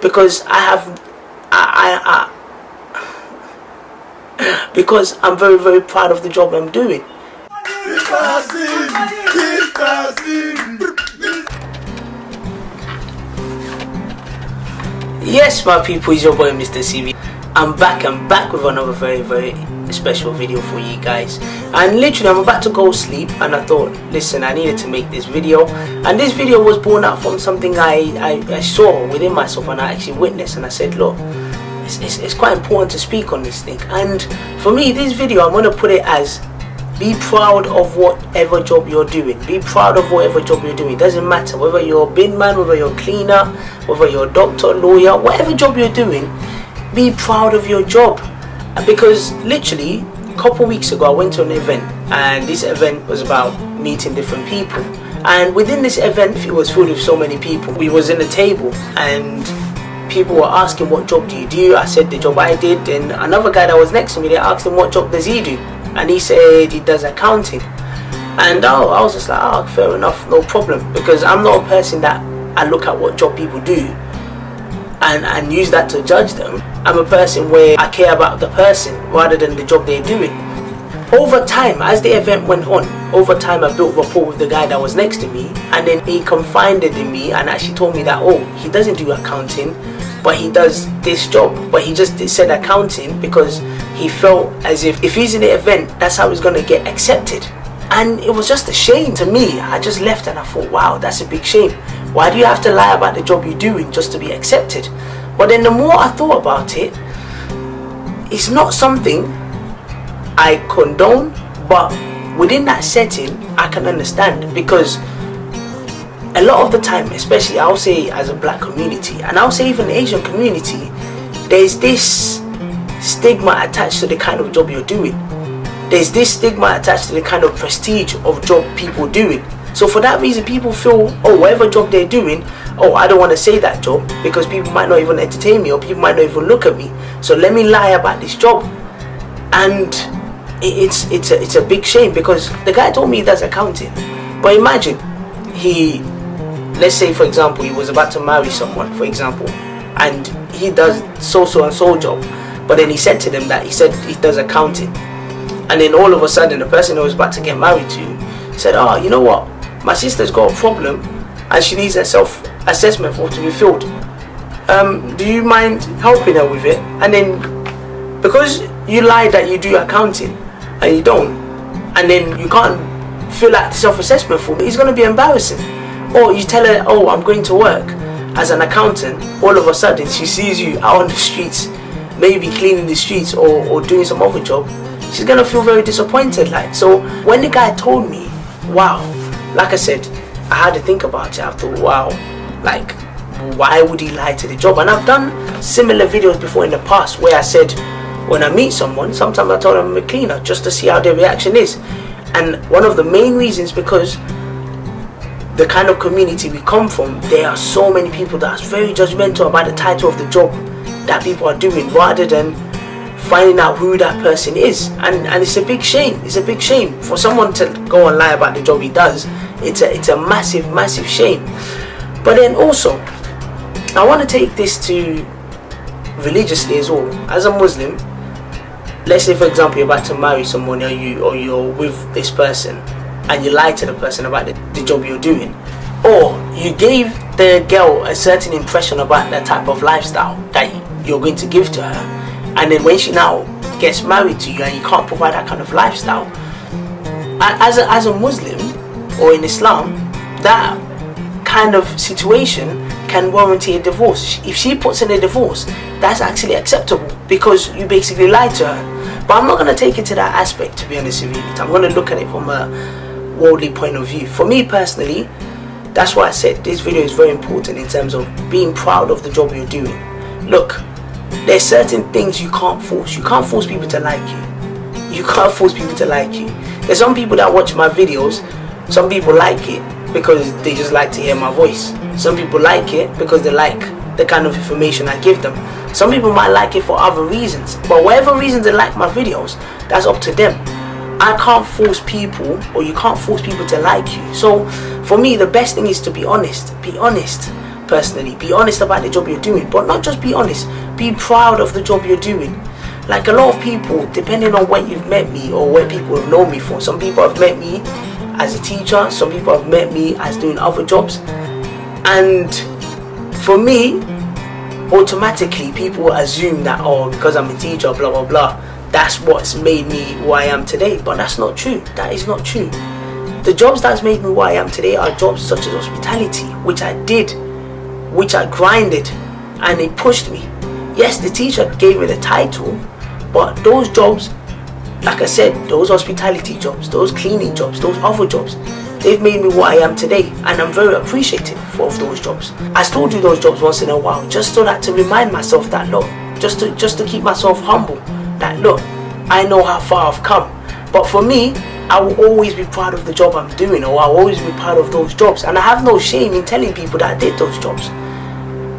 because because I'm very, very proud of the job I'm doing. Yes, my people, it's your boy MrCV. I'm back with another very, very special video for you guys. And literally, I'm about to go sleep, and I thought, listen, I needed to make this video. And this video was born out from something I saw within myself, and I actually witnessed, and I said, look, it's quite important to speak on this thing. And for me, this video, I'm going to put it as, be proud of whatever job you're doing. Be proud of whatever job you're doing. It doesn't matter whether you're a bin man, whether you're a cleaner, whether you're a doctor, lawyer, whatever job you're doing, be proud of your job. Because literally a couple weeks ago I went to an event, and this event was about meeting different people, and within this event it was filled with so many people. We was in a table and people were asking, what job do you do? I said the job I did, and another guy that was next to me, they asked him, what job does he do? And he said he does accounting. And I was just like, oh, fair enough, no problem, because I'm not a person that I look at what job people do and use that to judge them. I'm a person where I care about the person rather than the job they're doing. Over time, as the event went on, over time I built rapport with the guy that was next to me, and then he confided in me and actually told me that, oh, he doesn't do accounting, but he does this job. But he just said accounting because he felt as if he's in the event, that's how he's going to get accepted. And it was just a shame to me. I just left and I thought, wow, that's a big shame. Why do you have to lie about the job you're doing just to be accepted? But then the more I thought about it, it's not something I condone, but within that setting I can understand, because a lot of the time, especially I'll say as a black community, and I'll say even the Asian community, there's this stigma attached to the kind of job you're doing. There's this stigma attached to the kind of prestige of job people doing. So for that reason, people feel, oh, whatever job they're doing, oh, I don't want to say that job because people might not even entertain me, or people might not even look at me. So let me lie about this job. And it's a big shame, because the guy told me he does accounting. But imagine, let's say for example, he was about to marry someone, for example, and he does so and so job. But then he said to them that he said he does accounting. And then all of a sudden, the person who was about to get married to said, oh, you know what? My sister's got a problem and she needs a self-assessment form to be filled. Do you mind helping her with it? And then, because you lied that you do accounting and you don't, and then you can't fill out the self-assessment form, it's going to be embarrassing. Or you tell her, oh, I'm going to work as an accountant. All of a sudden, she sees you out on the streets, maybe cleaning the streets or doing some other job. She's going to feel very disappointed. So when the guy told me, wow, like I said, I had to think about it. I thought, wow, like, why would he lie to the job? And I've done similar videos before in the past where I said, when I meet someone, sometimes I tell them I'm a cleaner just to see how their reaction is. And one of the main reasons, because the kind of community we come from, there are so many people that are very judgmental about the title of the job that people are doing, rather than finding out who that person is. And it's a big shame. It's a big shame for someone to go and lie about the job he does. It's a massive shame. But then also, I want to take this to religiously as well. As a Muslim, let's say for example you're about to marry someone, or you're with this person, and you lie to the person about the job you're doing, or you gave the girl a certain impression about the type of lifestyle that you're going to give to her. And then when she now gets married to you and you can't provide that kind of lifestyle, as a Muslim or in Islam, that kind of situation can warrant a divorce. If she puts in a divorce, that's actually acceptable because you basically lied to her. But I'm not going to take it to that aspect, to be honest with you. I'm going to look at it from a worldly point of view. For me personally, that's why I said this video is very important in terms of being proud of the job you're doing. Look, there's certain things you can't force. You can't force people to like you. You can't force people to like you. There's some people that watch my videos, some people like it because they just like to hear my voice. Some people like it because they like the kind of information I give them. Some people might like it for other reasons. But whatever reasons they like my videos, that's up to them. I can't force people, or you can't force people to like you. So for me, the best thing is to be honest. Be honest. personally. Be honest about the job you're doing, but not just be honest, be proud of the job you're doing. Like a lot of people, depending on where you've met me or where people have known me for, some people have met me as a teacher, some people have met me as doing other jobs, and for me, automatically people assume that, oh, because I'm a teacher, blah blah blah, that's what's made me who I am today. But that's not true. That is not true. The jobs that's made me who I am today are jobs such as hospitality, which I did, which I grinded, and it pushed me. Yes, the teacher gave me the title, but those jobs, like I said, those hospitality jobs, those cleaning jobs, those other jobs, they've made me what I am today, and I'm very appreciative of those jobs. I still do those jobs once in a while, just so that to remind myself that, look, just to keep myself humble, that look, I know how far I've come. But for me, I will always be proud of the job I'm doing, or I'll always be proud of those jobs, and I have no shame in telling people that I did those jobs.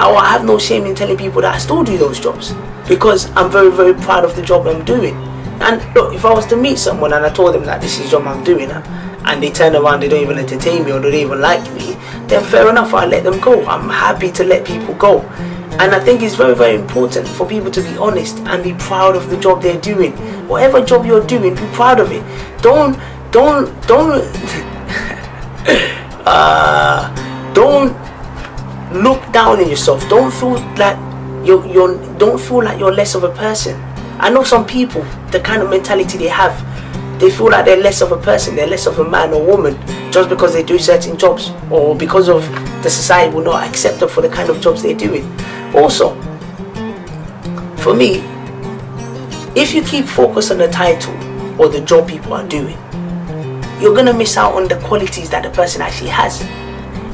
I have no shame in telling people that I still do those jobs, because I'm very, very proud of the job I'm doing. And look, if I was to meet someone and I told them that this is the job I'm doing, and they turn around, they don't even entertain me or they don't even like me, then fair enough, I'll let them go. I'm happy to let people go. And I think it's very, very important for people to be honest and be proud of the job they're doing. Whatever job you're doing, be proud of it. Don't look down on yourself. Don't feel like don't feel like you're less of a person. I know some people, the kind of mentality they have, they feel like they're less of a person, they're less of a man or woman just because they do certain jobs, or because of the society will not accept them for the kind of jobs they're doing. Also, for me, if you keep focused on the title or the job people are doing, you're gonna miss out on the qualities that the person actually has.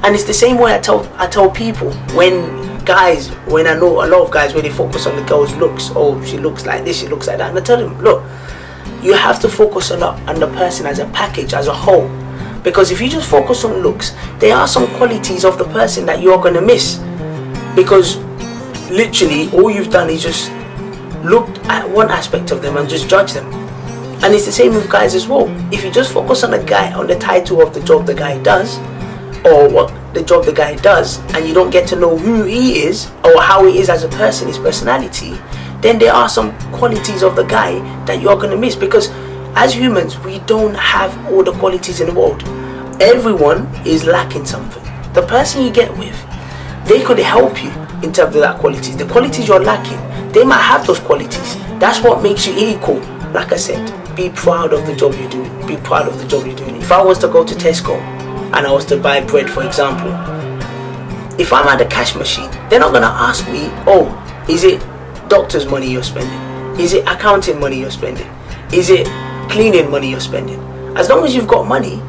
And it's the same way I tell people when I know a lot of guys, where they focus on the girl's looks, oh, she looks like this, she looks like that, and I tell them, look, you have to focus on the person as a package, as a whole. Because if you just focus on looks, there are some qualities of the person that you're going to miss, because literally all you've done is just looked at one aspect of them and just judged them. And it's the same with guys as well. If you just focus on the title of the job the guy does, or what the job the guy does, and you don't get to know who he is or how he is as a person, his personality, then there are some qualities of the guy that you're going to miss. Because as humans, we don't have all the qualities in the world. Everyone is lacking something. The person you get with, they could help you in terms of that qualities. The qualities you're lacking, they might have those qualities. That's what makes you equal. Like I said, be proud of the job you're doing. Be proud of the job you're doing. If I was to go to Tesco and I was to buy bread, for example, if I'm at the cash machine, they're not going to ask me, oh, is it doctor's money you're spending? Is it accounting money you're spending? Is it cleaning money you're spending? As long as you've got money,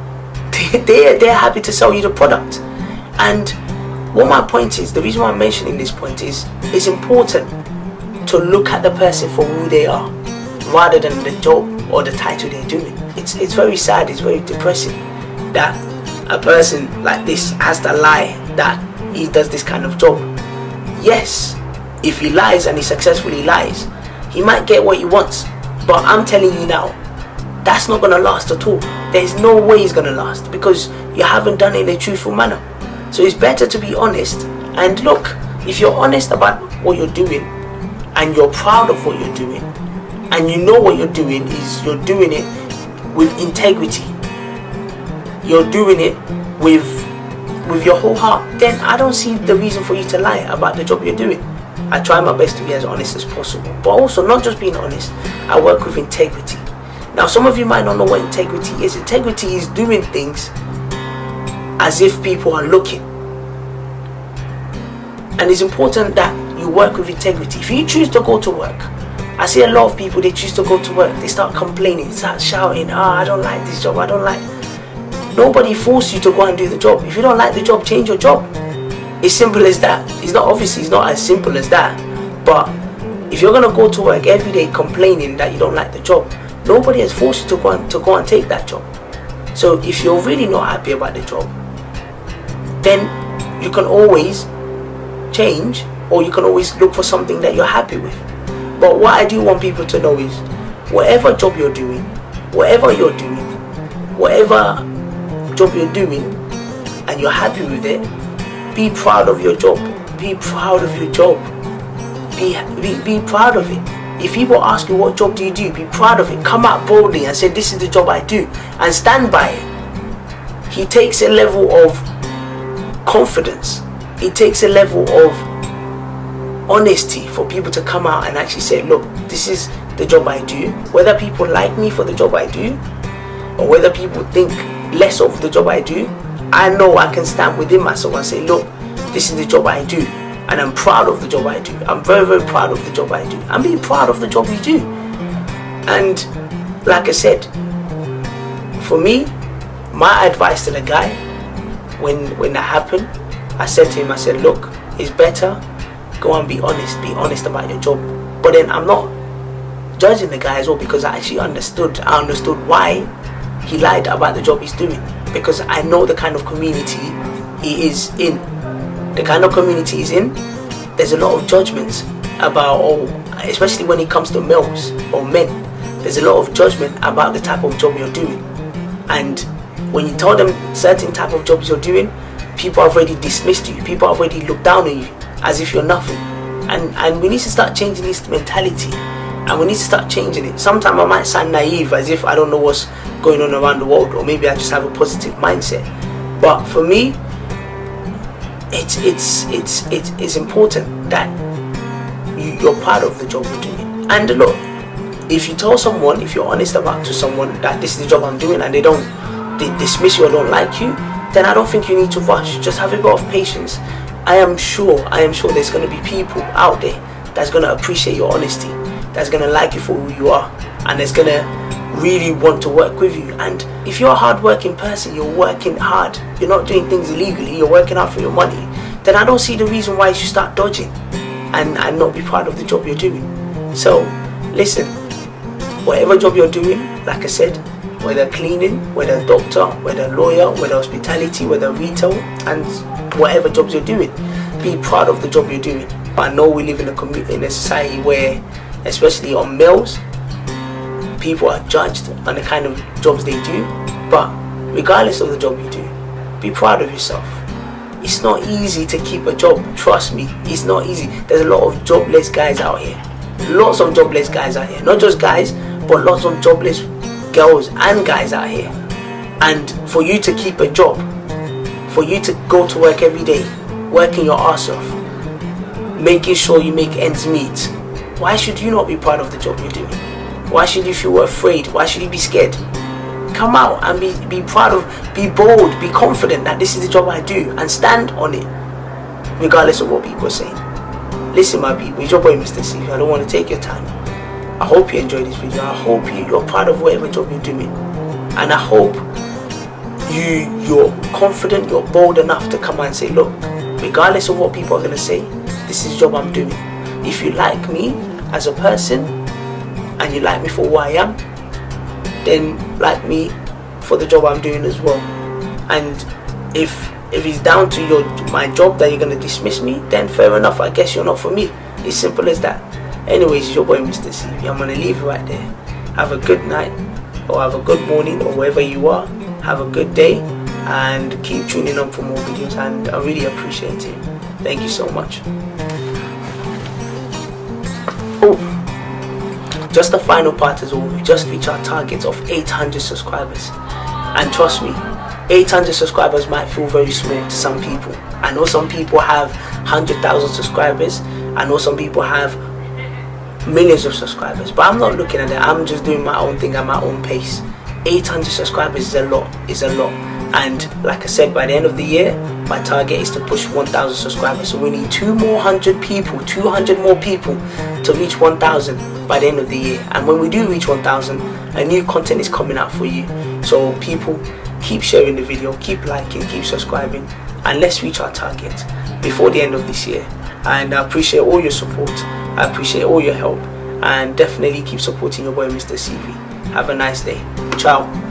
they're happy to sell you the product. And what my point is, the reason why I'm mentioning this point is, it's important to look at the person for who they are, rather than the job or the title they're doing. It's very sad, it's very depressing that a person like this has to lie that he does this kind of job. Yes, if he lies and he successfully lies, he might get what he wants. But I'm telling you now, that's not going to last at all. There's no way it's going to last, because you haven't done it in a truthful manner. So it's better to be honest. And look, if you're honest about what you're doing, and you're proud of what you're doing, and you know what you're doing is you're doing it with integrity, you're doing it with your whole heart, then I don't see the reason for you to lie about the job you're doing. I try my best to be as honest as possible, but also not just being honest, I work with integrity. Now, some of you might not know what integrity is. Integrity is doing things as if people are looking. And it's important that you work with integrity. If you choose to go to work, I see a lot of people, they choose to go to work, they start complaining, they start shouting, I don't like this job, I don't like. Nobody forced you to go and do the job. If you don't like the job, change your job. It's simple as that. It's not as simple as that. But if you're gonna go to work every day complaining that you don't like the job, nobody has forced you to go and take that job. So if you're really not happy about the job, then you can always change, or you can always look for something that you're happy with. But what I do want people to know is, whatever job you're doing, whatever job you're doing, and you're happy with it, Be proud of your job. Be proud of your job. Be proud of it. If people ask you what job do you do, be proud of it. Come out boldly and say, this is the job I do, and stand by it. It takes a level of confidence. It takes a level of honesty for people to come out and actually say, look, this is the job I do. Whether people like me for the job I do, or whether people think less of the job I do, I know I can stand within myself and say, look, this is the job I do, and I'm proud of the job I do. I'm very, very proud of the job I do. I'm being proud of the job you do. And like I said, for me, my advice to the guy, when that happened, I said to him, I said, look, it's better, go and be honest about your job. But then I'm not judging the guy as well, because I actually understood why he lied about the job he's doing, because I know the kind of community he is in. The kind of community he's in, there's a lot of judgments about, especially when it comes to males or men, there's a lot of judgment about the type of job you're doing. And when you tell them certain type of jobs you're doing, people have already dismissed you, people have already looked down on you as if you're nothing. And we need to start changing this mentality, and we need to start changing it. Sometimes I might sound naive, as if I don't know what's going on around the world, or maybe I just have a positive mindset. But for me, it's important that you're part of the job you're doing. And look, if you tell someone, if you're honest about to someone that this is the job I'm doing, and they dismiss you or don't like you, then I don't think you need to rush. Just have a bit of patience. I am sure there's going to be people out there that's going to appreciate your honesty, that's going to like you for who you are, and that's going to really want to work with you. And if you're a hard-working person, you're working hard, you're not doing things illegally, you're working hard for your money, then I don't see the reason why you should start dodging and not be proud of the job you're doing. So listen, whatever job you're doing, like I said, whether cleaning, whether doctor, whether lawyer, whether hospitality, whether retail, and whatever jobs you're doing, be proud of the job you're doing. I know we live in a society where, especially on males, people are judged on the kind of jobs they do. But regardless of the job you do, be proud of yourself. It's not easy to keep a job, trust me, it's not easy. There's a lot of jobless guys out here. Lots of jobless guys out here. Not just guys, but lots of jobless girls and guys out here. And for you to keep a job, for you to go to work every day, working your ass off, making sure you make ends meet, why should you not be proud of the job you're doing? Why should you feel afraid? Why should you be scared? Come out and be proud of, be bold, be confident that this is the job I do, and stand on it, regardless of what people are saying. Listen, my people, it's your boy MrCV. I don't want to take your time. I hope you enjoyed this video. I hope you're proud of whatever job you're doing, and I hope you're confident, you're bold enough to come and say, look, regardless of what people are going to say, this is the job I'm doing. If you like me as a person, and you like me for who I am, then like me for the job I'm doing as well. And if it's down to my job that you're going to dismiss me, then fair enough, I guess you're not for me. It's simple as that. Anyways, it's your boy MrCV. I'm going to leave you right there. Have a good night, or have a good morning, or wherever you are. Have a good day, and keep tuning on for more videos, and I really appreciate it. Thank you so much. Just the final part as well, we just reached our target of 800 subscribers. And trust me, 800 subscribers might feel very small to some people. I know some people have 100,000 subscribers. I know some people have millions of subscribers. But I'm not looking at that. I'm just doing my own thing at my own pace. 800 subscribers is a lot. It's a lot. And like I said, by the end of the year, my target is to push 1,000 subscribers. So we need 200 people to reach 1,000 by the end of the year. And when we do reach 1,000, a new content is coming out for you. So people, keep sharing the video, keep liking, keep subscribing, and let's reach our target before the end of this year. And I appreciate all your support. I appreciate all your help, and definitely keep supporting your boy MrCV. Have a nice day. Ciao.